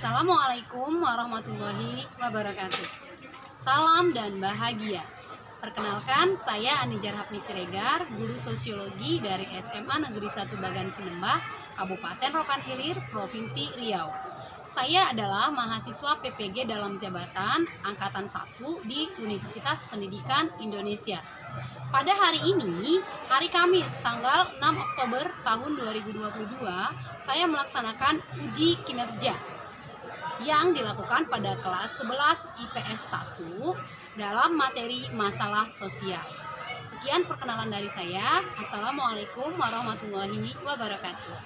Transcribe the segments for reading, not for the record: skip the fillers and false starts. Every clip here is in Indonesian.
Assalamualaikum warahmatullahi wabarakatuh. Salam dan bahagia. Perkenalkan, saya Anijar Hapni Siregar, guru sosiologi dari SMA Negeri 1 Bagan Sinembah, Kabupaten Rokan Hilir, Provinsi Riau. Saya adalah mahasiswa PPG dalam jabatan Angkatan 1 di Universitas Pendidikan Indonesia. Pada hari ini, hari Kamis, tanggal 6 Oktober tahun 2022, saya melaksanakan uji kinerja yang dilakukan pada kelas 11 IPS 1 dalam materi masalah sosial. Sekian perkenalan dari saya. Assalamualaikum warahmatullahi wabarakatuh.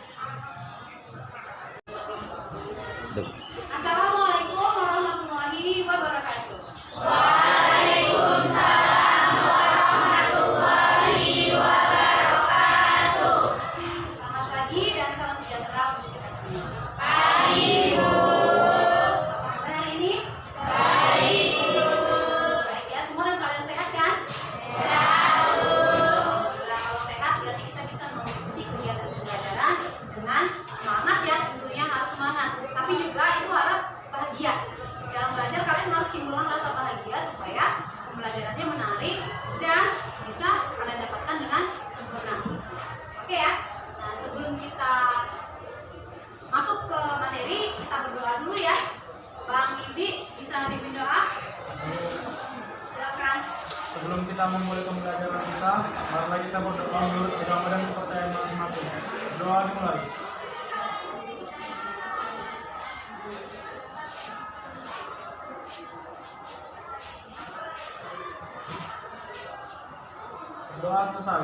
Assalamualaikum warahmatullahi wabarakatuh. Waalaikumsalam warahmatullahi wabarakatuh. Selamat pagi dan salam sejahtera untuk kita semua. Pagi, Bu. Pembelajarannya menarik dan bisa kalian dapatkan dengan sempurna. Oke ya. Nah, sebelum kita masuk ke materi, kita berdoa dulu ya. Bang Ibdi bisa pimpin doa? Silakan. Sebelum kita memulai pembelajaran kita, marilah kita berdoa menurut agama dan kepercayaan masing-masing. Doa dimulai. Doa selesai.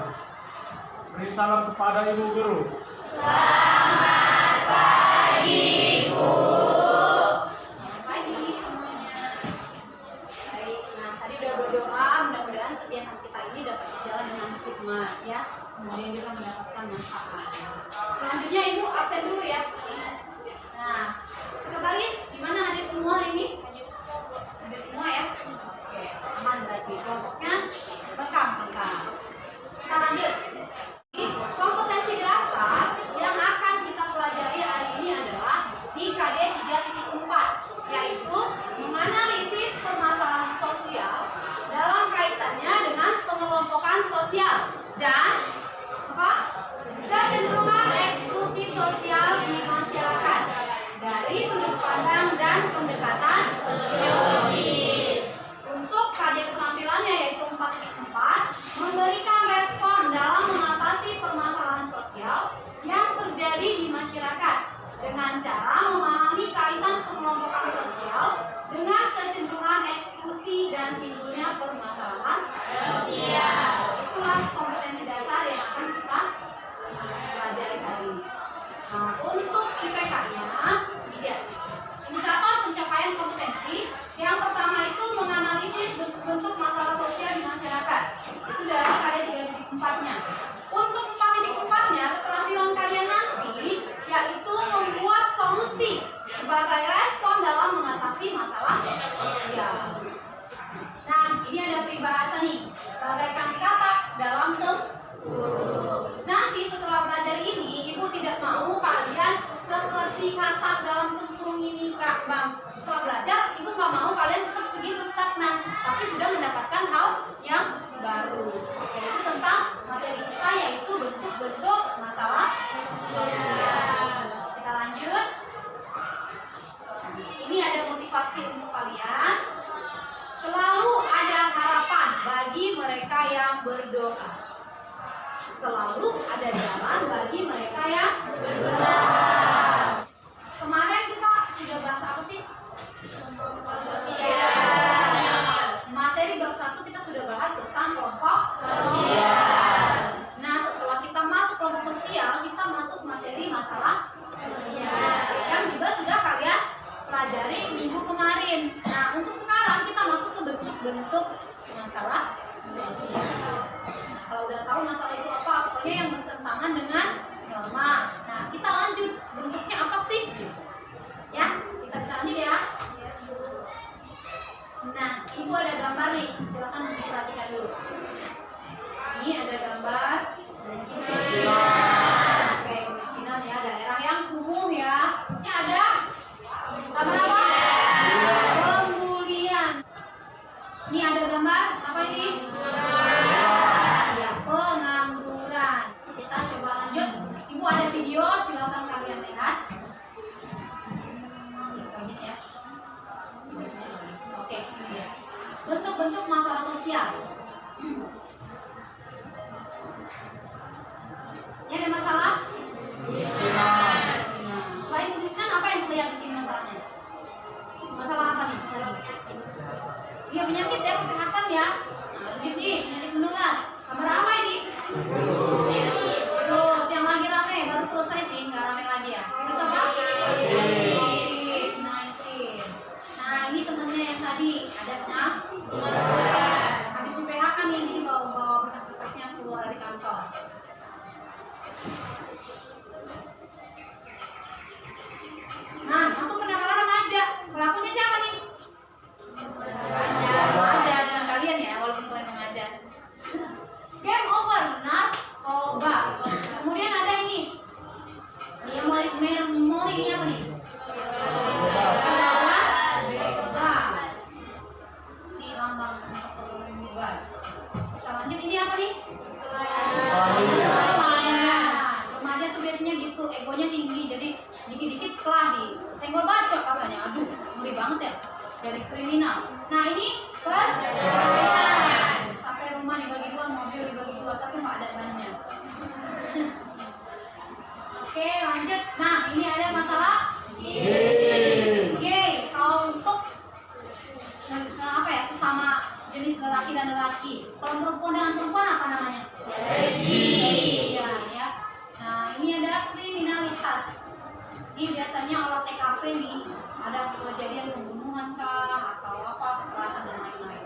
Beri salam kepada Ibu Guru. Selamat pagi, Bu. Selamat pagi semuanya. Baik, nah tadi udah berdoa, mudah-mudahan kegiatan kita ini dapat berjalan dengan hikmah ya. Kemudian juga mendapatkan manfaat. Selanjutnya Ibu absen dulu ya. Nah, sekretaris gimana hadir semua ini? Hadir semua ya. Oke, aman berarti kelompoknya lengkap. Kita lanjut. Kompetensi dasar yang akan kita pelajari hari ini adalah di KD 3.4, yaitu menganalisis permasalahan sosial dalam kaitannya dengan pengelompokan sosial dan kecenderungan eksklusi sosial di masyarakat dari sudut pandang dan pendekatan sosiologis. Untuk KD keterampilannya yaitu 4.4, memberikan respon dalam mengatasi permasalahan sosial yang terjadi di masyarakat dengan cara memahami kaitan pengelompokan sosial dengan kecenderungan eksklusi dan timbulnya permasalahan sosial. Itulah kompetensi dasar yang akan kita pelajari hari ini. Nah, untuk IPK-nya, indikator pencapaian kompetensi yang pertama itu menganalisis bentuk masalah sosial di masyarakat. Itu dari KD 3.4-nya. Untuk 4.4-nya, keterampilan kalian nanti yaitu membuat solusi sebagai respon dalam mengatasi masalah sosial. Nah, ini ada peribahasa nih, bagaikan katak dalam tempurung. Nanti setelah belajar ini, Ibu tidak mau kalian seperti katak dalam tempurung ini, Kak Bang. Setelah belajar, Ibu nggak mau kalian tetap segitu stagnan, tapi sudah mendapatkan hal yang baru, yaitu tentang materi kita, yaitu bentuk-bentuk masalah sosial. Kita lanjut. Ini ada motivasi untuk kalian. Selalu ada harapan bagi mereka yang berdoa. Selalu ada jalan bagi mereka yang berusaha. Kemarin kita sudah bahas apa sih? Materi bab 1 kita sudah bahas tentang kelompok sosial. Nah, setelah kita masuk kelompok sosial, kita masuk materi masalah sosial yang juga sudah kalian pelajari minggu kemarin. Nah, untuk sekarang kita masuk ke bentuk-bentuk masalah sosial. Kalau udah tahu masalah itu apa, pokoknya yang bertentangan dengan norma. Nah, kita lanjut, bentuknya apa sih? Ya, kita bisa lanjut ya. Nah, Ibu ada gambar nih, silakan diperhatikan dulu. Ini ada gambar kemiskinan. Oke, kemiskinan ya, daerah yang kumuh ya. Ini ada biasanya gitu, egonya tinggi, jadi dikit-dikit kelahi, senggol bacok katanya. Aduh, ngeri banget ya. Dari kriminal. Nah ini perceraian. Sampai rumah dibagi dua, mobil dibagi dua, tapi nggak ada bannya. Oke, lanjut. Nah ini ada masalah. Yeay. Kalau untuk apa ya, sesama jenis lelaki dan lelaki. Kalau perempuan dengan perempuan apa namanya? Lesbian ya. Nah ini ada kriminalitas. Ini biasanya olah TKP nih, ada kejadian pembunuhan kah atau apa, kekerasan dan lain-lain.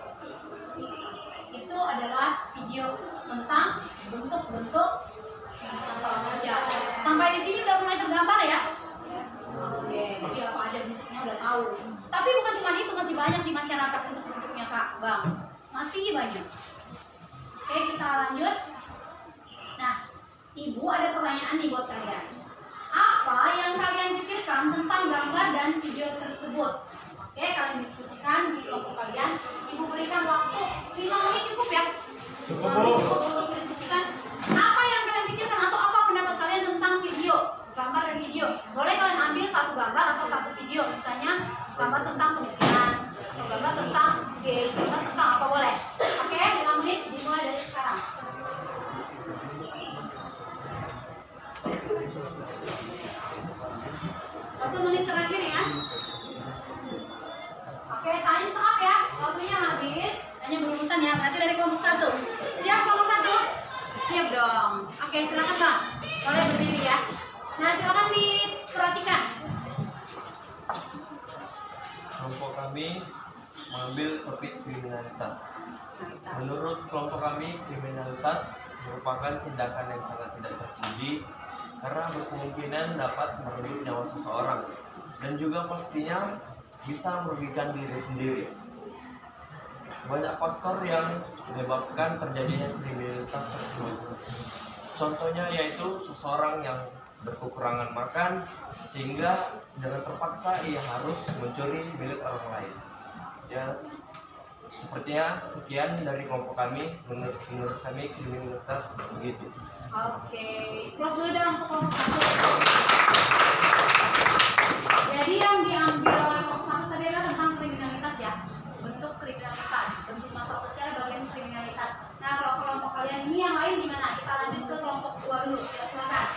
Itu adalah video tentang bentuk-bentuk masalah sosial. Sampai di sini udah mulai tergambar ya. Oke, jadi apa aja bentuknya udah tahu. Tapi bukan cuma itu, masih banyak di masyarakat bentuk-bentuknya Kak Bang. Masih banyak. Oke, kita lanjut. Nah, Ibu ada pertanyaan nih buat kalian. Apa yang kalian pikirkan tentang gambar dan video tersebut? Oke, kalian diskusikan di kelompok kalian. Ibu berikan waktu 5 menit cukup ya? 5 menit cukup untuk berdiskusikan. Apa yang kalian pikirkan atau apa pendapat kalian tentang video, gambar dan video? Boleh kalian ambil satu gambar atau satu video, misalnya gambar tentang kemiskinan, atau gambar tentang gay, gambar tentang apa, boleh? Oke, 5 menit dimulai dari sekarang. Satu menit terakhir ya. Oke, time up ya. Waktunya habis. Hanya berurutan ya. Berarti dari kelompok 1. Siap kelompok 1? Siap dong. Oke, silakan Bang. Boleh berdiri ya. Nah, silakan diperhatikan. Kelompok kami mengambil topik kriminalitas. Menurut kelompok kami, kriminalitas merupakan tindakan yang sangat tidak terpuji karena berkemungkinan dapat merenggut nyawa seseorang dan juga pastinya bisa merugikan diri sendiri. Banyak faktor yang menyebabkan terjadinya kriminalitas tersebut. Contohnya yaitu seseorang yang berkekurangan makan sehingga dengan terpaksa ia harus mencuri milik orang lain. Ya, sepertinya sekian dari kelompok kami. Menurut kami kriminalitas begitu. Oke, close dulu dong untuk kelompok 1. Jadi yang diambil oleh kelompok 1 tadi adalah tentang kriminalitas ya. Bentuk kriminalitas, bentuk masalah sosial bagian kriminalitas. Nah, kalau kelompok kalian ini yang lain gimana? Kita lanjut ke kelompok 2 dulu. Ya, silakan.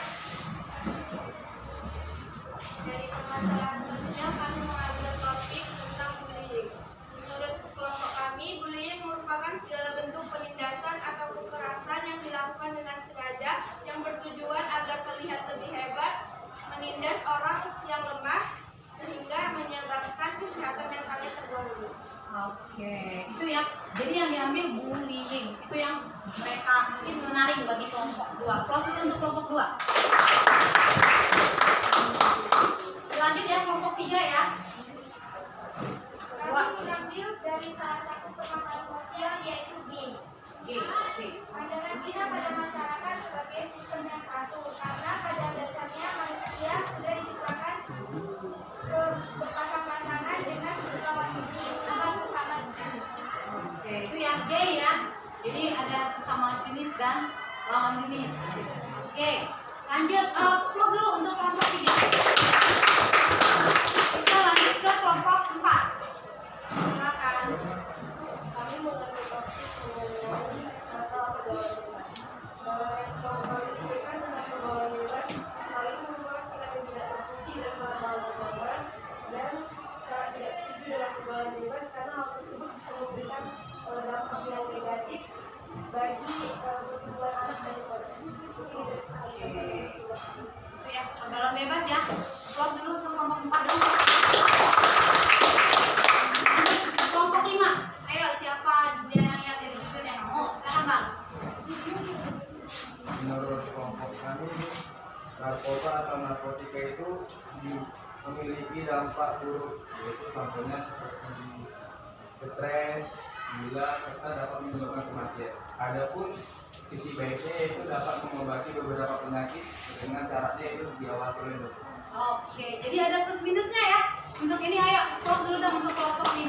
Dari permasalahan sosial kami mengambil topik tentang bullying. Menurut kelompok kami, bullying merupakan segala bentuk penindasan atau kekerasan yang dilakukan dengan sengaja yang bertujuan agar terlihat lebih hebat, menindas orang yang lemah sehingga menyebabkan kesehatan mentalnya terganggu. Oke, itu ya. Jadi yang diambil bullying itu yang mereka mungkin menarik bagi kelompok 2. Close itu untuk kelompok 2. Lanjut ya kelompok 3 ya. Kami mengambil dari salah satu permasalahan sosial yaitu gay. Pandangan kita pada masyarakat sebagai sistem yang satu karena pada dasarnya manusia sudah diciptakan berpasang-pasangan dengan berlawan jenis atau sesama jenis. Oke, itu yang gay ya. Jadi ada sesama jenis dan lawan jenis. Oke, lanjut close dulu untuk kelompok 3. Kita lanjut ke kelompok 4. Silakan. Kami mengambil topik mengenai masalah pergaulan bebas. Kalau dipikirkan tentang pergaulan bebas, hal itu merupakan sikap yang tidak terpuji dan sangat mengecewakan dan sangat tidak setuju dengan pergaulan bebas karena hal tersebut bisa memberikan dampak yang negatif bagi pertumbuhan anak dan keluarga. Itu ya, pergaulan bebas ya. Close dulu untuk kelompok 4 dong. Kelompok 5. Ayo, siapa aja yang lihat jadi jubir yang mau? Silakan Bang. Menurut kelompok kami, narkoba atau narkotika itu memiliki dampak buruk, yaitu contohnya seperti stres, gula, serta dapat menyebabkan kematian. Adapun sisi baiknya itu dapat mengobati beberapa penyakit dengan syaratnya itu diawasi oleh dokter. Oke, jadi ada plus minusnya ya. Untuk ini ayo close dulu dong untuk kelompok 5.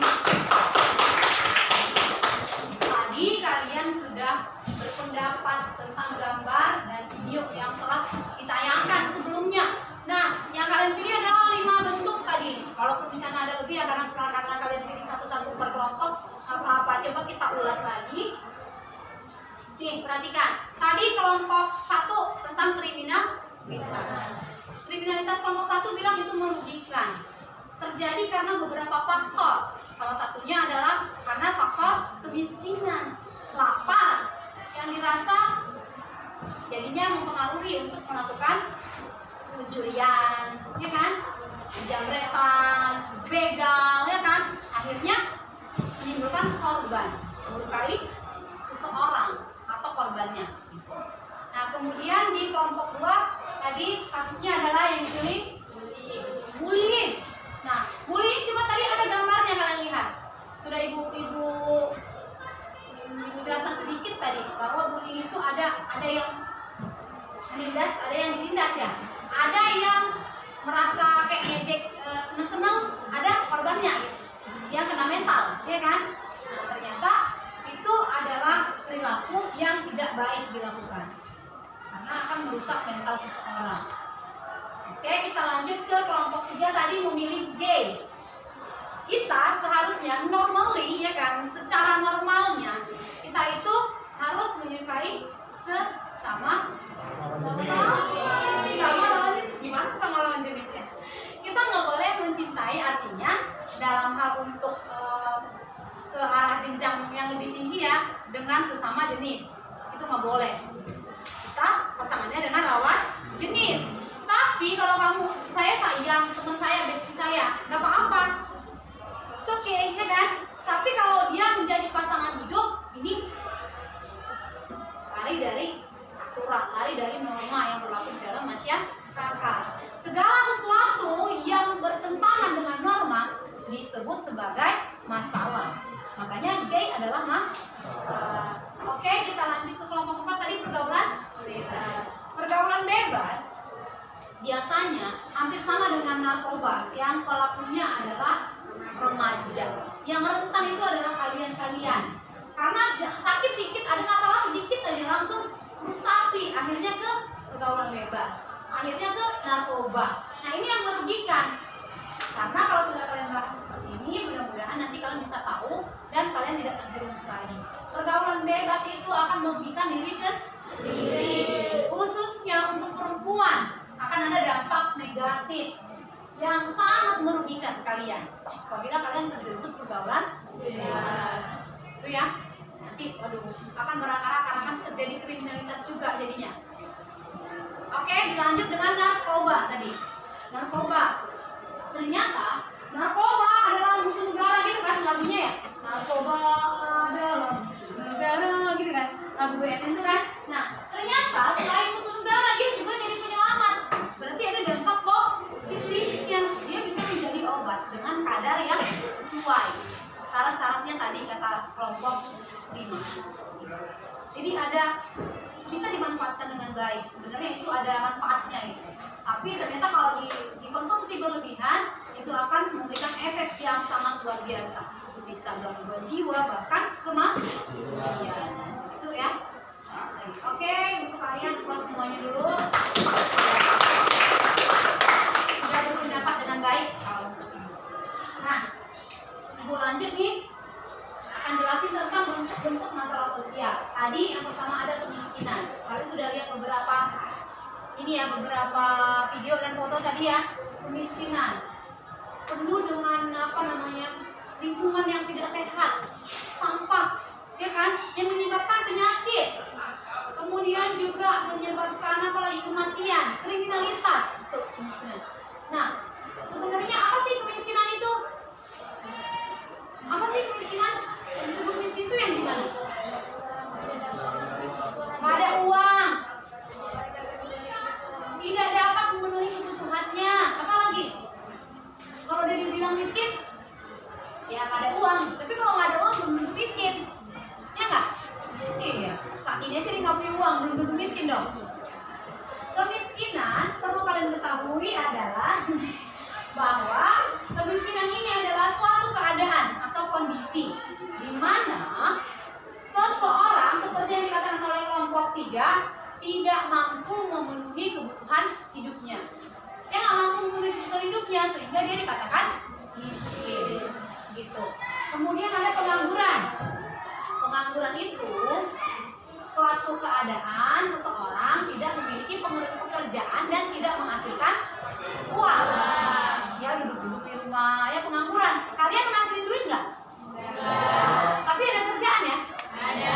Tadi kalian sudah berpendapat tentang gambar dan video yang telah ditayangkan sebelumnya. Nah, yang kalian pilih adalah 5 bentuk tadi. Kalau misalnya ada lebih ya karena kalian pilih satu-satu per kelompok, apa-apa. Coba kita ulas lagi. Nih, perhatikan. Tadi kelompok 1 tentang kriminalitas. Kriminalitas kelompok 1 bilang itu merugikan. Terjadi karena beberapa faktor. Salah satunya adalah karena faktor kemiskinan, lapar, yang dirasa jadinya mempengaruhi untuk melakukan pencurian, ya kan? Penjamretan, begal, ya kan? Akhirnya menimbulkan korban, melukai seseorang atau korbannya. Nah, kemudian di kelompok 2 tadi kasusnya adalah yang dipilih bullying. Nah, bullying coba tadi ada gambarnya kalian lihat. Sudah ibu jelaskan sedikit tadi bahwa bullying itu ada yang menindas, ada yang ditindas ya. Ada yang merasa kayak ngejek, seneng-seneng, ada korbannya gitu. Yang kena mental, ya kan? Nah, ternyata itu adalah perilaku yang tidak baik dilakukan karena akan merusak mental seseorang. Oke, kita lanjut ke kelompok 3 tadi memilih gay. Kita seharusnya normally, ya kan, secara normalnya kita itu harus menyukai sama lawan jenis. Gimana sama lawan jenisnya? Kita nggak boleh mencintai, artinya dalam hal untuk ke arah jenjang yang lebih tinggi ya dengan sesama jenis itu nggak boleh. Kita pasangannya dengan lawan jenis. Tapi kalau saya sayang teman saya, bestie saya, nggak apa-apa. It's okay, ya kan? Tapi kalau dia menjadi pasangan hidup, ini lari dari aturan, lari dari norma yang berlaku di dalam masyarakat. Segala sesuatu yang bertentangan dengan norma disebut sebagai masalah. Makanya gay adalah masalah. Oke, kita lanjut ke kelompok 4 tadi, pergaulan bebas. Pergaulan bebas biasanya hampir sama dengan narkoba yang pelakunya adalah remaja. Yang rentan itu adalah kalian-kalian. Karena sakit sedikit, ada masalah sedikit aja langsung frustasi, akhirnya ke pergaulan bebas, akhirnya ke narkoba. Nah, ini yang merugikan. Karena kalau sudah kalian bahas seperti ini, mudah-mudahan nanti kalian bisa tahu dan kalian tidak terjerumus lagi. Pergaulan bebas itu akan merugikan diri sendiri, khususnya untuk perempuan. Akan ada dampak negatif yang sangat merugikan kalian apabila kalian terjerumus pergaulan bebas. Itu ya. Nanti akan berakar-akar, akan terjadi kriminalitas juga jadinya. Oke, dilanjut dengan narkoba tadi. Narkoba. Ternyata narkoba adalah musuh negara gitu kan lagunya ya. Narkoba adalah negara gitu kan. Lagu BNN itu kan. Nah, ternyata selain musuh negara dia juga jadi penyelamat. Berarti ada dampak positifnya. Dia bisa menjadi obat dengan kadar yang sesuai. Syarat-syaratnya tadi kata kelompok 5. Jadi bisa dimanfaatkan dengan baik. Sebenarnya itu ada manfaatnya gitu. Tapi ternyata kalau dikonsumsi berlebihan itu akan memberikan efek yang sangat luar biasa. Bisa gangguan jiwa bahkan kematian. Itu ya. Oke, untuk kalian close semuanya dulu. Sudah berpendapat dengan baik. Nah, Ibu lanjut nih, akan jelasin tentang bentuk-bentuk masalah sosial. Tadi yang pertama ada kemiskinan. Kalian sudah lihat beberapa video dan foto tadi ya. Kemiskinan penuh dengan lingkungan yang tidak sehat, sampah, ya kan, yang menyebabkan penyakit, kemudian juga menyebabkan apalagi kematian, kriminalitas. Tuh, kemiskinan. Nah, sebenarnya apa sih kemiskinan itu? Apa sih kemiskinan? Yang disebut miskin itu yang gimana? Gak ada uang, tidak dapat memenuhi kebutuhannya. Apa lagi? Kalau udah dibilang miskin, ya gak ada uang. Tapi kalau gak ada uang belum tentu miskin, ya nggak? Iya. Saat ini aja nggak punya uang belum tentu miskin dong. Kemiskinan perlu kalian ketahui adalah bahwa kemiskinan ini adalah suatu keadaan atau kondisi di mana seseorang seperti yang dikatakan oleh tidak mampu memenuhi kebutuhan hidupnya. Dia nggak mampu memenuhi kebutuhan hidupnya sehingga dia dikatakan miskin. Gitu. Kemudian ada pengangguran. Pengangguran itu suatu keadaan seseorang tidak memiliki pekerjaan dan tidak menghasilkan uang. Ya duduk-duduk di rumah, ya pengangguran. Kalian menghasilin duit nggak? Tapi ada kerjaan ya? Ada.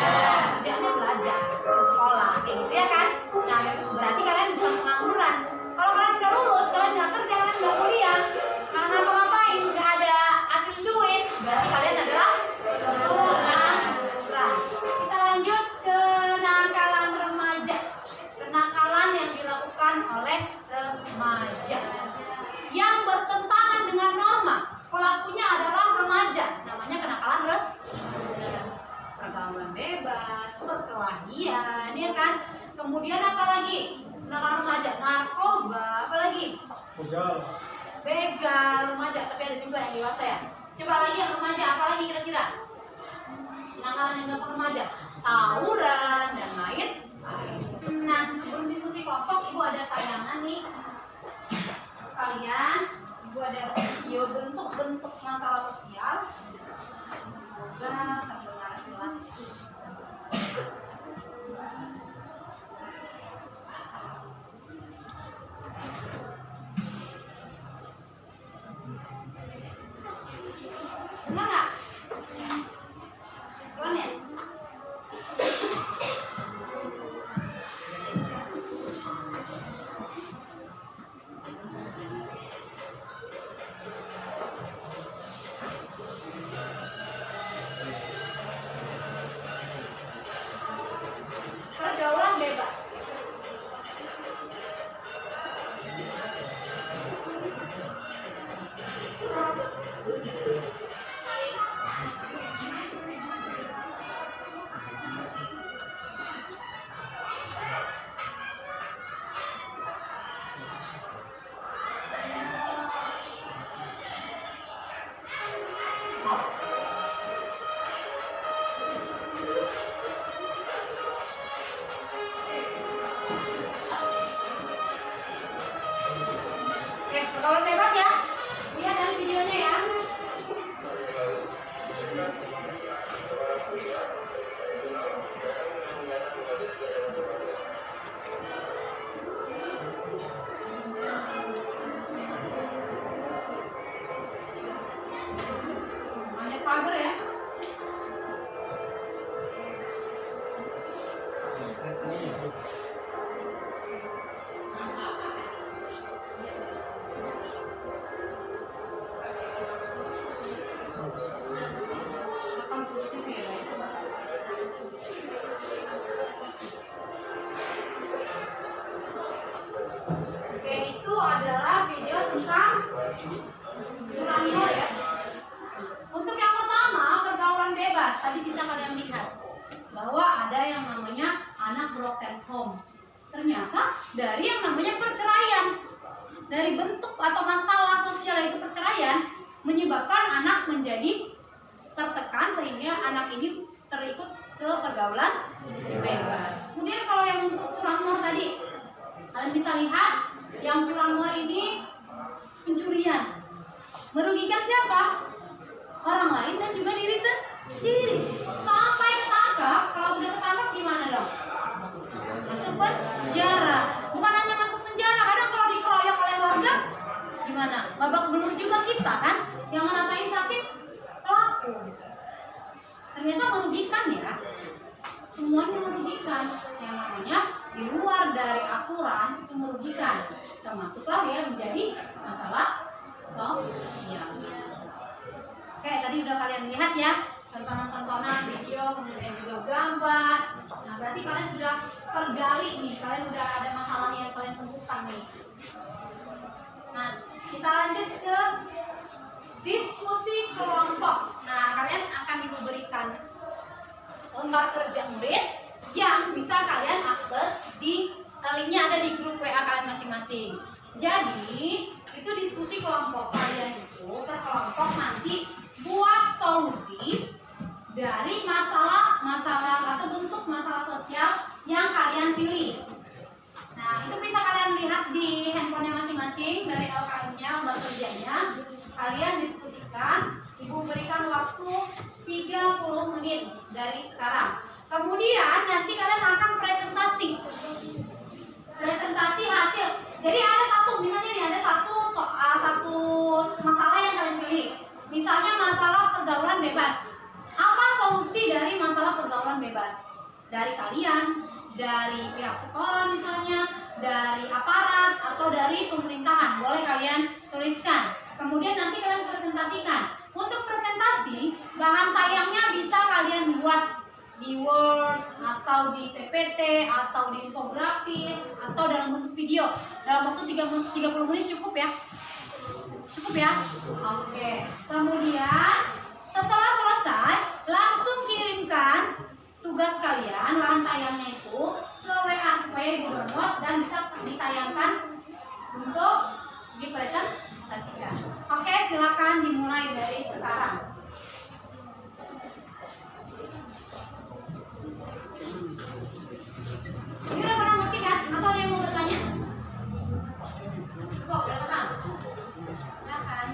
Kerjaannya belajar, ke sekolah, kayak gitu ya kan? Nah, berarti kalian bukan pengangguran. Kalau kalian udah lulus, kalian nggak kerja, kalian nggak kuliah, nggak ngapa-ngapain, nggak ada hasil duit, berarti kalian adalah pengangguran. Kita lanjut ke kenakalan remaja. Kenakalan yang dilakukan oleh remaja yang bertentangan dengan norma. Pelakunya adalah remaja, namanya kenakalan remaja. Pergaulan bebas, perkelahian, ya kan? Kemudian apa lagi? Kenakalan remaja, narkoba, apa lagi? Begal, remaja, tapi ada juga yang dewasa ya. Coba lagi yang remaja, apa lagi kira-kira? Kenakalan yang dilakukan remaja, tawuran dan lain-lain. Nah, sebelum diskusi kelompok, Ibu ada tayangan nih. Kalian, Ibu ada video bentuk-bentuk masalah sosial. Semoga terdengar jelas. Dengar nggak? Pelan ya? Pergaulan bebas. Oke, pergaulan bebas ya. Lihat dari videonya ya. Banyak pagar ya. Akan positif ya guys. Oke, itu adalah video tentang curanmor ya. Untuk yang pertama, pergaulan bebas. Tadi bisa kalian lihat bahwa ada yang namanya anak broken home. Ternyata dari yang namanya perceraian, dari bentuk atau masalah sosial itu perceraian, menyebabkan anak menjadi tertekan sehingga anak ini terikut ke pergaulan bebas. Kemudian kalau yang untuk curanmor tadi, kalian bisa lihat yang curanmor ini pencurian, merugikan siapa? Orang lain dan juga diri sendiri. Sampai ketangkap, kalau sudah ketangkap gimana dong? Masuk penjara. Bukan hanya masuk penjara, kadang kalau dikeroyok oleh warga gimana? Babak belur juga kita kan, yang ngerasain sakit pelaku. Ternyata merugikan ya. Semuanya merugikan. Yang namanya di luar dari aturan itu merugikan. Termasuklah dia menjadi masalah sosial. Oke, tadi udah kalian lihat ya tontonan-tontonan video, kemudian juga gambar. Nah, berarti kalian sudah tergali nih, kalian udah ada masalah yang kalian temukan nih. Nah, kita lanjut ke diskusi kelompok. Nah, kalian akan Ibu berikan lembar kerja murid yang bisa kalian akses di linknya ada di grup WA kalian masing-masing. Jadi, itu diskusi kelompok kalian itu per kelompok nanti buat solusi dari masalah atau bentuk masalah sosial yang kalian pilih. Nah, itu bisa kalian lihat di handphonenya masing-masing dari LKM-nya, lembar kerjanya. Kalian diskusikan, Ibu berikan waktu 30 menit dari sekarang. Kemudian nanti kalian akan presentasi. Presentasi hasil. Jadi ada satu, misalnya nih ada satu masalah yang kalian pilih. Misalnya masalah pergaulan bebas. Apa solusi dari masalah pergaulan bebas? Dari kalian, dari pihak sekolah misalnya, dari aparat atau dari pemerintahan, boleh kalian tuliskan. Kemudian nanti kalian presentasikan. Untuk presentasi, bahan tayangnya bisa kalian buat di Word atau di PPT atau di infografis atau dalam bentuk video. Dalam waktu 30 menit cukup ya? Cukup ya? Oke. Kemudian setelah selesai, langsung kirimkan tugas kalian, bahan tayangnya itu ke WA supaya Ibu download dan bisa ditayangkan untuk dipresentasikan. Oke, silakan dimulai dari sekarang. Ini udah pernah ngerti kan? Atau ada yang mau bertanya? Kok udah pernah? Silakan.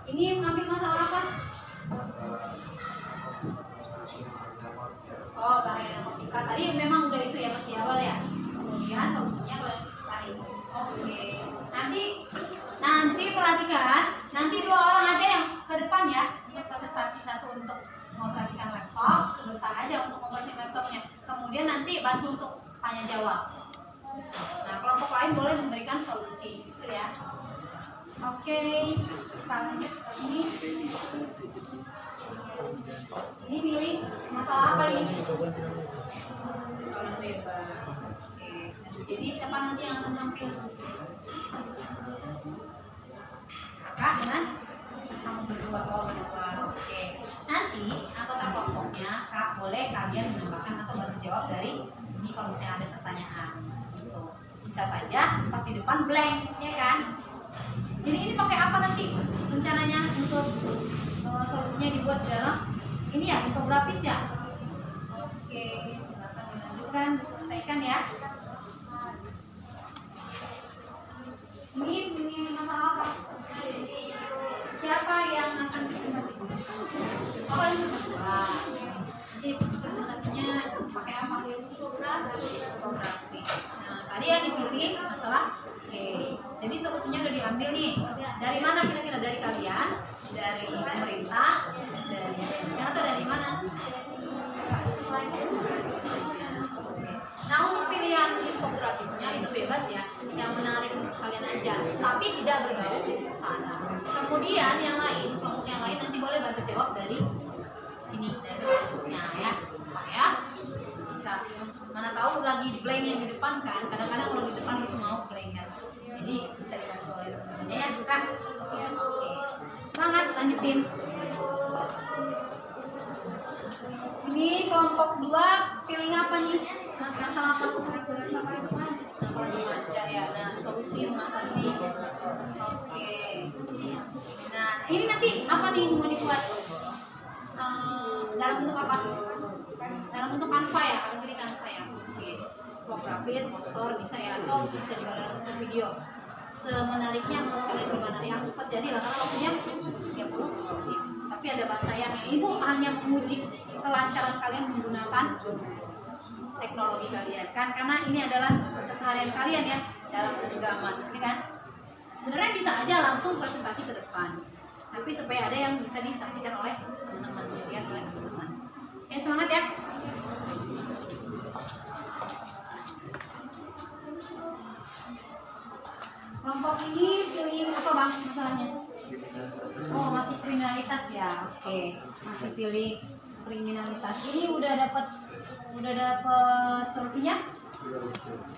Ini mengambil masalah apa? Oh, bahaya narkotika. Tadi memang udah itu ya pas di awal ya. Kemudian solusinya kalian cari. Oke. Nanti perhatikan. Nanti 2 orang aja yang ke depan ya. Ini presentasi satu untuk mengoperasikan laptop, sebentar aja untuk mengoperasikan laptopnya. Kemudian nanti bantu untuk tanya jawab. Nah, kelompok lain boleh memberikan solusi, gitu ya. Oke, kita lanjut ini. Ini pilih masalah apa ini? Pergaulan bebas. Oke. Jadi siapa nanti yang akan tampil? Kakak dengan kamu berdua. Oh, berdua. Oke. Nanti anggota kelompoknya, Kak, boleh kalian menambahkan atau bantu jawab dari sini kalau misalnya ada pertanyaan. Gitu. Bisa saja pas di depan blank, ya kan? Jadi ini pakai apa nanti rencananya untuk solusinya dibuat di dalam ini ya, infografis ya? Oke, silakan dilanjutkan, diselesaikan ya. Ini masalah apa? Siapa yang akan presentasi? Oh, kalian berdua. Jadi presentasinya pakai apa? Infografis. Nah, tadi yang dipilih masalah. Oke, jadi solusinya udah diambil nih. Dari mana kira-kira? Dari kalian? Dari pemerintah? Dari atau dari mana? Nah, untuk pilihan infografisnya itu bebas ya, yang menarik untuk kalian aja, tapi tidak berbau sana. Kemudian yang lain, kelompok yang lain nanti boleh bantu jawab dari sini, dari kelompoknya ya, supaya bisa. Mana tahu lagi blank yang di depan kan, kadang-kadang kalau di depan itu mau blank kan, jadi bisa dibantu oleh teman-temannya ya, bukan? Oke, semangat lanjutin. Ini kelompok 2 pilih apa nih? Masalah apa? Nah, remaja ya. Nah, solusi mengatasi. Oke. Nah, ini nanti apa nih mau dibuat? Dalam bentuk apa? Dalam bentuk kanva ya. Kalian pilih kanva ya. Oke. Infografis, poster bisa ya, atau bisa juga dalam bentuk video. Semenariknya menurut kalian gimana? Yang cepat jadi lah, karena waktunya 30 menit. Tapi ada bahasa yang Ibu hanya menguji kelancaran kalian menggunakan teknologi kalian kan, karena ini adalah keseharian kalian ya dalam genggaman, ini kan. Sebenarnya bisa aja langsung presentasi ke depan, tapi supaya ada yang bisa disaksikan oleh teman-teman, dilihat oleh teman-teman. Oke, semangat ya. Kelompok ini pilih apa bang masalahnya? Oh, masih kriminalitas ya. Oke, masih pilih kriminalitas. Ini udah dapat solusinya?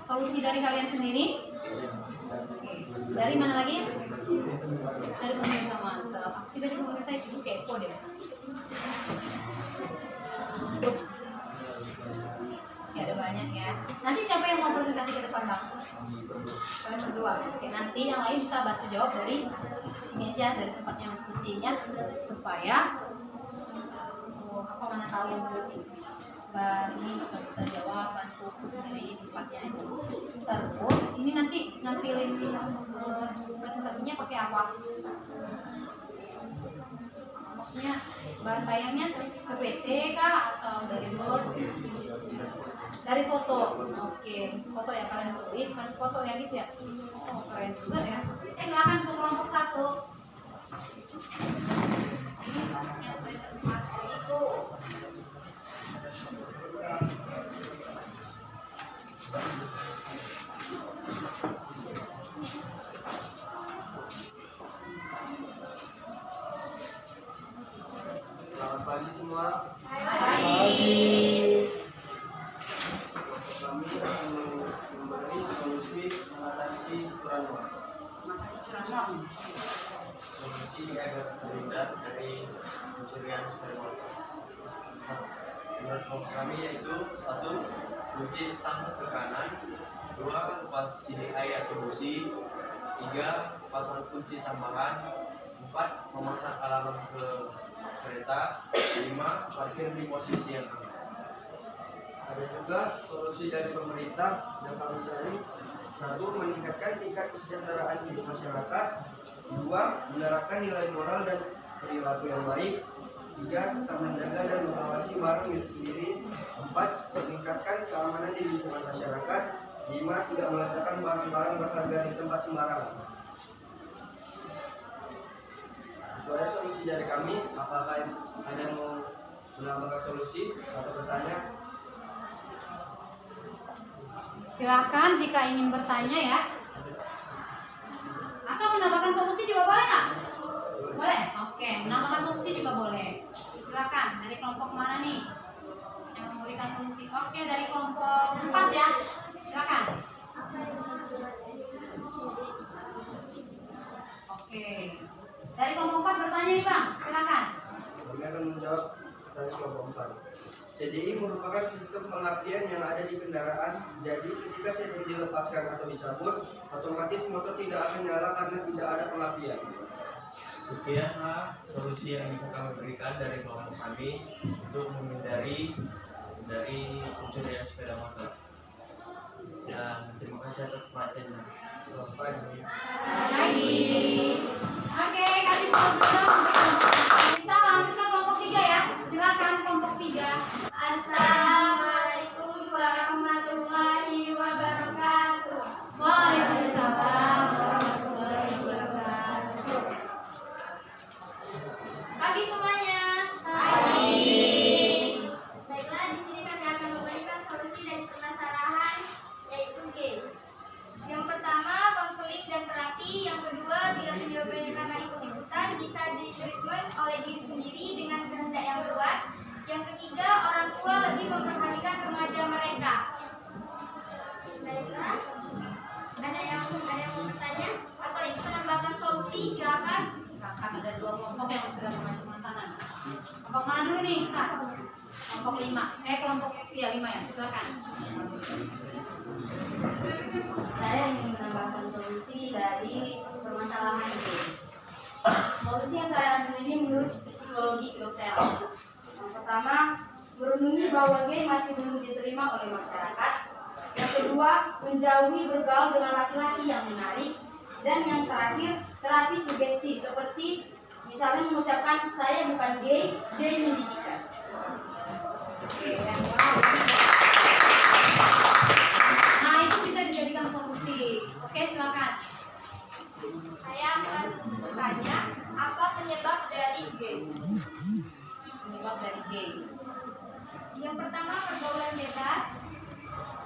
Solusi dari kalian sendiri? Oke. Dari mana lagi? Dari pemerintah, mantap. Aksi dari pemerintah itu kepo deh. Ya, ada banyak ya. Nanti siapa yang mau presentasi Bang? Kalian berdua. Oke, nanti yang lain bisa bantu jawab dari sini aja, dari tempatnya masing-masing ya, supaya apa mana tahu ini nggak bisa jawab, bantu dari tempatnya aja. Terus ini nanti nampilin presentasinya pakai apa? Maksudnya bahan bayangnya PPT kah atau dari Word? Dari foto. Oke, foto ya, kalian tulis kan foto ya gitu ya. Oh, keren juga ya. Silakan ke kelompok 1. Ini saatnya presentasi. Selamat pagi semua. Baik. Kami akan memberi solusi mengatasi curanmor. Makasih curang. Solusi agar terhindar dari pencurian sepeda motor. Menurut kelompok kami yaitu 1. Kunci stang ke kanan, 2. Lepas CDI atau busi, 3. Pasang kunci tambahan, 4. Memasang alarm ke kereta, 5. Parkir di posisi yang aman. Ada juga solusi dari pemerintah yang kami cari. 1. Meningkatkan tingkat kesejahteraan hidup masyarakat. 2. Menerapkan nilai moral dan perilaku yang baik. 3. Tetap menjaga dan mengawasi barang milik sendiri. 4. Meningkatkan keamanan di lingkungan masyarakat. 5. Tidak meletakkan barang-barang berharga di tempat sembarangan. Itu adalah solusi dari kami. Apakah ada yang mau menambahkan solusi atau bertanya? Silakan jika ingin bertanya ya. Atau menambahkan solusi juga boleh nggak? Boleh. Oke, menambahkan solusi juga boleh. Silakan. Dari kelompok mana nih yang memberikan solusi? Oke, dari kelompok 4 ya. Silakan. Oke. Dari kelompok 4 bertanya nih Bang. Silakan. Kami akan menjawab dari kelompok 4. CDI merupakan sistem pengapian yang ada di kendaraan. Jadi ketika CDI dilepaskan atau dicabut, otomatis motor tidak akan nyala karena tidak ada pengapian. Sekianlah solusi yang bisa kami berikan dari kelompok kami untuk menghindari dari pencurian sepeda motor. Dan terima kasih atas perhatiannya. Selamat pagi. Baik. Oke, kasih tepuk. Kita lanjut ke kelompok 3 ya. Silakan kelompok 3. Assalamualaikum warahmatullahi wabarakatuh. Waalaikumsalam warahmatullahi wabarakatuh. Pagi semuanya. Pagi. Baiklah, di sini kami akan memberikan solusi dari permasalahan yaitu G. Yang pertama, konseling dan terapi. Yang kedua, bila jawabannya karena ikut-ikutan bisa di-treatment oleh diri sendiri dengan kehendak yang kuat. Yang ketiga, orang tua lebih memperhatikan remaja mereka. Baiklah, ada yang mau bertanya atau ingin menambahkan solusi, silakan. Akan ada 2 kelompok yang sudah mengacungkan tangan. Kelompok mana dulu nih? Kak? Kelompok 5. Kelompok 5 ya. Silakan. Saya ingin menambahkan solusi dari permasalahan ini. Solusi yang saya ambil ini menurut psikologi kedokteran. Yang pertama, merenungi bahwa gay masih belum diterima oleh masyarakat. Yang kedua, menjauhi bergaul dengan laki-laki yang menarik. Dan yang terakhir, terapi sugesti seperti misalnya mengucapkan saya bukan gay, gay menjijikan. Oke, wow. Nah, itu bisa dijadikan solusi. Oke, silakan. Saya akan bertanya, apa penyebab dari gay? Penyebab dari gay. Yang pertama, pergaulan bebas.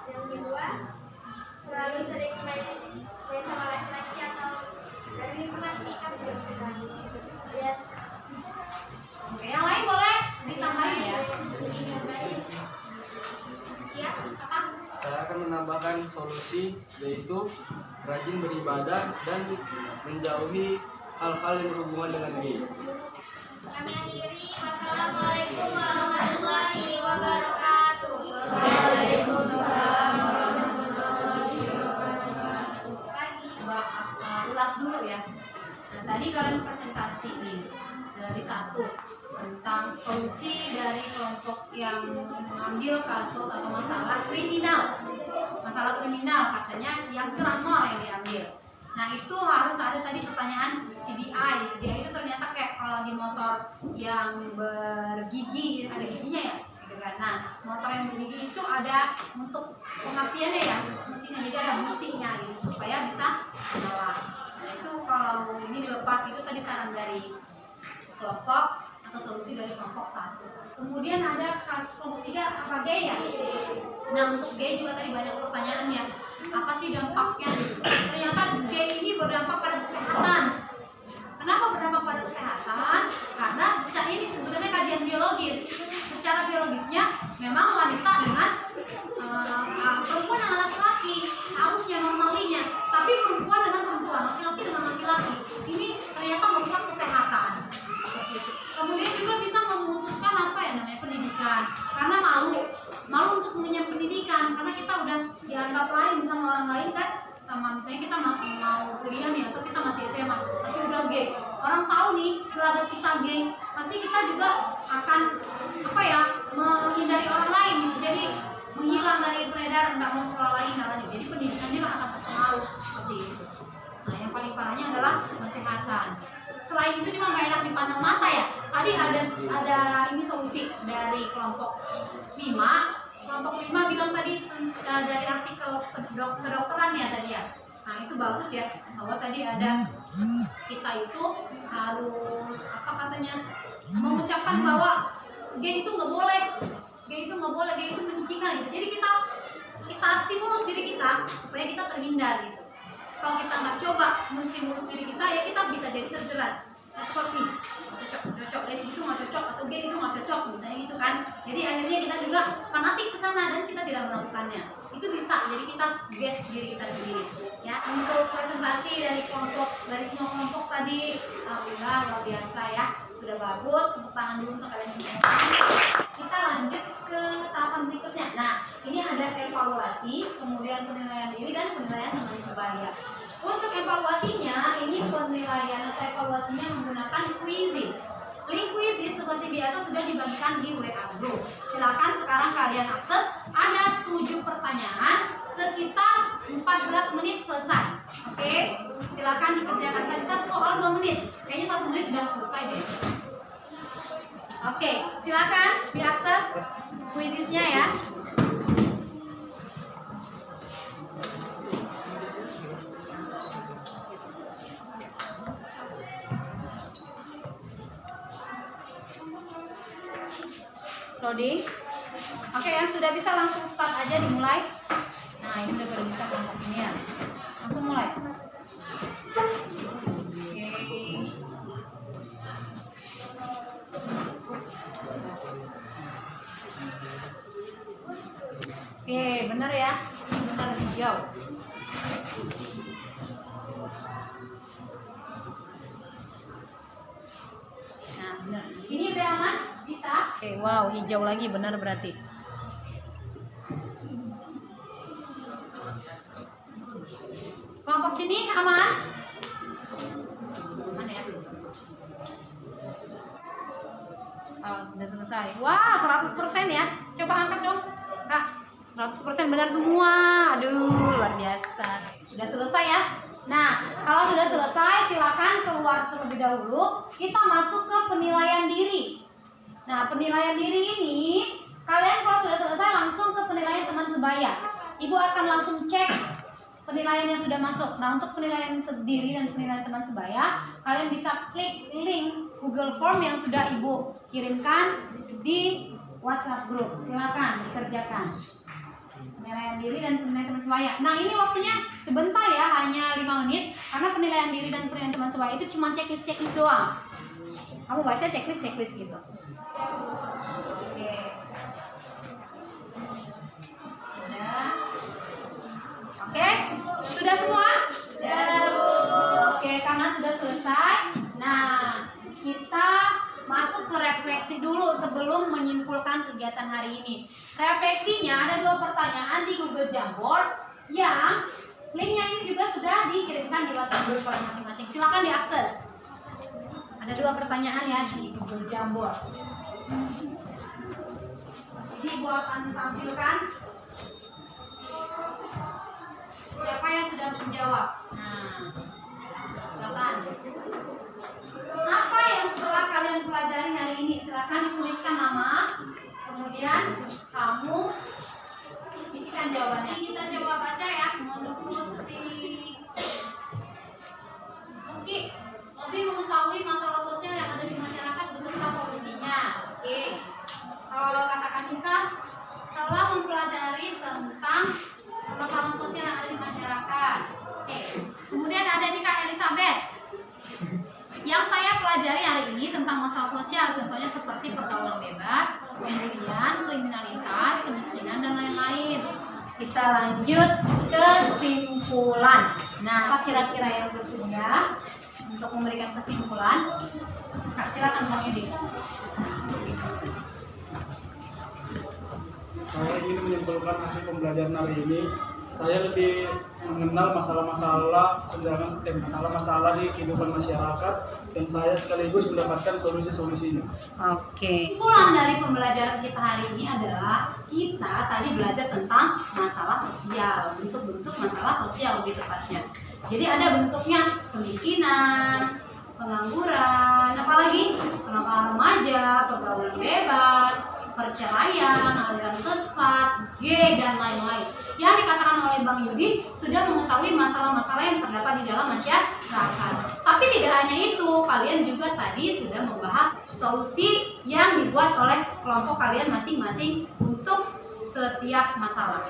Yang kedua, terlalu sering main sama laki-laki atau dari lingkungan sekitar. Ya. Oke, yang lain boleh ditambahin ya. Ya, apa? Saya akan menambahkan solusi yaitu rajin beribadah dan menjauhi hal-hal yang berhubungan dengan gay. Kami akhiri. Wassalamualaikum warahmatullahi wabarakatuh. Waalaikumsalam warahmatullahi wabarakatuh. kelas dulu ya. Nah, tadi kalian presentasi nih dari satu tentang solusi dari kelompok yang mengambil kasus atau masalah kriminal. Masalah kriminal katanya yang curanmor yang diambil. Nah, itu harus ada tadi pertanyaan CDI. CDI itu ternyata kayak kalau di motor yang bergigi, ada giginya ya, gitu kan. Nah, motor yang bergigi itu ada untuk pengapiannya ya, untuk mesinnya, jadi ada businya gitu supaya bisa menyala. Nah, itu kalau ini dilepas itu tadi saran dari kelompok atau solusi dari kelompok 1. Kemudian ada kasus kelompok 3 apa gay ya? Nah, untuk gay juga tadi banyak pertanyaannya. Apa sih dampaknya? Ternyata gay ini berdampak pada kesehatan. Kenapa berdampak pada kesehatan? Karena secara ini sebenarnya kajian biologis. Secara biologisnya memang wanita dengan perempuan dengan laki-laki harusnya normalinya, tapi perempuan dengan perempuan, laki-laki dengan laki-laki ini ternyata merusak kesehatan. Kemudian juga bisa memutuskan apa ya namanya pendidikan, karena malu untuk mengenyam pendidikan, karena kita udah dianggap lain sama orang lain kan, sama misalnya kita mau kuliah nih atau kita masih SMA tapi udah gay, orang tahu nih terhadap kita gay, pasti kita juga akan apa ya menghindari orang lain gitu, jadi menghilang dari peredaran, nggak mau sekolah lagi caranya, jadi pendidikan juga akan terpengaruh seperti itu. Nah, yang paling parahnya adalah kesehatan. Selain itu juga nggak enak dipandang mata ya. Tadi ada ini solusi dari kelompok 5. Kelompok 5 bilang tadi dari artikel kedokteran ya tadi ya. Nah, itu bagus ya, bahwa tadi ada kita itu harus apa katanya mengucapkan bahwa gay itu nggak boleh, gay itu nggak boleh, gay itu menyicikan gitu. Jadi kita stimulus diri kita supaya kita terhindar gitu. Kalau kita nggak coba menstimulus diri kita, ya kita bisa jadi terjerat. Kalau nih cocok, les itu nggak cocok atau gay itu nggak cocok misalnya gitu kan. Jadi akhirnya kita juga fanatik ke sana dan kita tidak melakukannya. Itu bisa jadi kita gas diri kita sendiri. Ya, untuk presentasi dari semua kelompok tadi, alhamdulillah luar biasa ya, sudah bagus. Tepuk tangan dulu untuk kalian semua. Kita lanjut ke tahapan berikutnya. Nah, ini ada evaluasi, kemudian penilaian diri dan penilaian teman sebaya. Untuk evaluasinya, ini penilaian atau evaluasinya menggunakan quizzes. Link quizzes seperti biasa sudah dibagikan di WA group. Silakan sekarang kalian akses. Ada 7 pertanyaan, sekitar 14 menit selesai. Oke, silakan dikerjakan saja. Satu soal 2 menit. Kayaknya 1 menit udah selesai deh. Oke, silakan diakses quizzesnya ya. Loading. Oke, yang sudah bisa langsung start aja, dimulai. Nah, ini udah pada bisa kelompok ini ya. Langsung mulai. Oke, benar ya. Benar hijau. Nah, benar. Ini udah aman? Bisa? Oke, wow, hijau lagi, benar berarti. Kelompok sini aman? Aman ya? Oh, sudah selesai. Wah, 100% ya. Coba angkat dong, Kak. 100% benar semua. Aduh, luar biasa. Sudah selesai ya. Nah, kalau sudah selesai, silakan keluar terlebih dahulu. Kita masuk ke penilaian diri. Nah, penilaian diri ini, kalian kalau sudah selesai langsung ke penilaian teman sebaya. Ibu akan langsung cek penilaian yang sudah masuk. Nah, untuk penilaian sendiri dan penilaian teman sebaya, kalian bisa klik link Google Form yang sudah Ibu kirimkan di WhatsApp group. Silakan dikerjakan. Penilaian diri dan penilaian teman sebaya. Nah, ini waktunya sebentar ya, hanya 5 menit. Karena penilaian diri dan penilaian teman sebaya itu cuma checklist doang. Kamu baca checklist gitu. Oke. Oke, sudah semua? Oke, karena sudah selesai. Nah, kita masuk ke refleksi dulu sebelum menyimpulkan kegiatan hari ini. Refleksinya ada 2 pertanyaan di Google Jamboard yang Linknya ini juga sudah dikirimkan di WhatsApp group kalian masing-masing. Silakan diakses. Ada 2 pertanyaan ya di Google Jamboard. Jadi Ibu akan tampilkan siapa yang sudah menjawab. Nah, silakan. Apa yang telah kalian pelajari hari ini? Silakan dituliskan nama, kemudian kamu isikan jawabannya. Kita coba baca ya. Menurut si Oke, lebih mengetahui masalah sosial yang ada di masyarakat beserta solusinya. Oke. Kalau katakan Nisa telah mempelajari tentang permasalahan sosial yang ada di masyarakat. Oke. Kemudian ada nih Kak Elizabeth. Yang saya pelajari hari ini tentang masalah sosial, contohnya seperti pergaulan bebas, pembulian, kriminalitas, kemiskinan, dan lain-lain. Kita lanjut ke kesimpulan. Nah, apa kira-kira yang tersedia untuk memberikan kesimpulan? Kak, silakan Bang Yudi. Saya ingin menyimpulkan hasil pembelajaran hari ini. Saya lebih mengenal masalah-masalah masalah-masalah di kehidupan masyarakat, dan saya sekaligus mendapatkan solusi-solusinya. Oke. Kesimpulan dari pembelajaran kita hari ini adalah kita tadi belajar tentang masalah sosial, bentuk-bentuk masalah sosial lebih tepatnya. Jadi ada bentuknya kemiskinan, pengangguran, apalagi kenakalan remaja, pergaulan bebas, perceraian, aliran sesat, gay, dan lain-lain. Yang dikatakan oleh Bang Yudi sudah mengetahui masalah-masalah yang terdapat di dalam masyarakat. Tapi tidak hanya itu, kalian juga tadi sudah membahas solusi yang dibuat oleh kelompok kalian masing-masing untuk setiap masalah.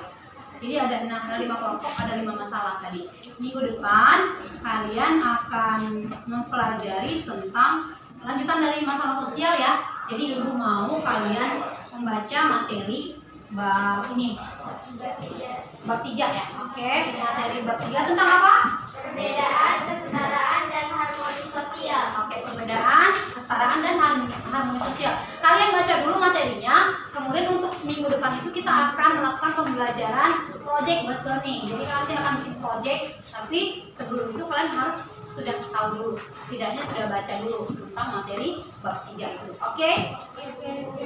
Jadi ada 5 kelompok, ada 5 masalah tadi. Minggu depan kalian akan mempelajari tentang lanjutan dari masalah sosial ya. Jadi Ibu mau kalian membaca materi bab 3 ya. Oke, materi bab 3 tentang apa? Perbedaan, kesetaraan, dan harmoni sosial. Oke, perbedaan, kesetaraan, dan harmoni sosial. Kalian baca dulu materinya, kemudian untuk minggu depan itu kita akan melakukan pembelajaran project based learning. Jadi nanti akan bikin project, tapi sebelum itu kalian harus sudah tahu dulu, setidaknya sudah baca dulu tentang materi bab 3 itu. Oke?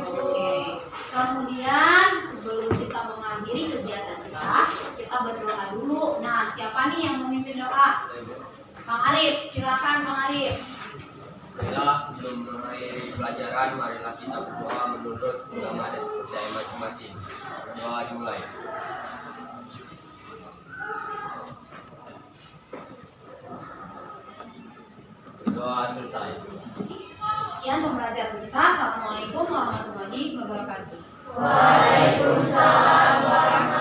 Oke. Kemudian sebelum kita mengakhiri kegiatan kita berdoa dulu. Nah, siapa nih yang memimpin doa? Bang Arif, silakan Bang Arif. Baiklah, sebelum mengakhiri pelajaran, marilah kita berdoa menurut agama dan kepercayaan masing-masing. Doa dimulai. Doa selesai. Sekian pembelajaran kita. Assalamualaikum warahmatullahi wabarakatuh. Waalaikumsalam warahmatullahi wabarakatuh.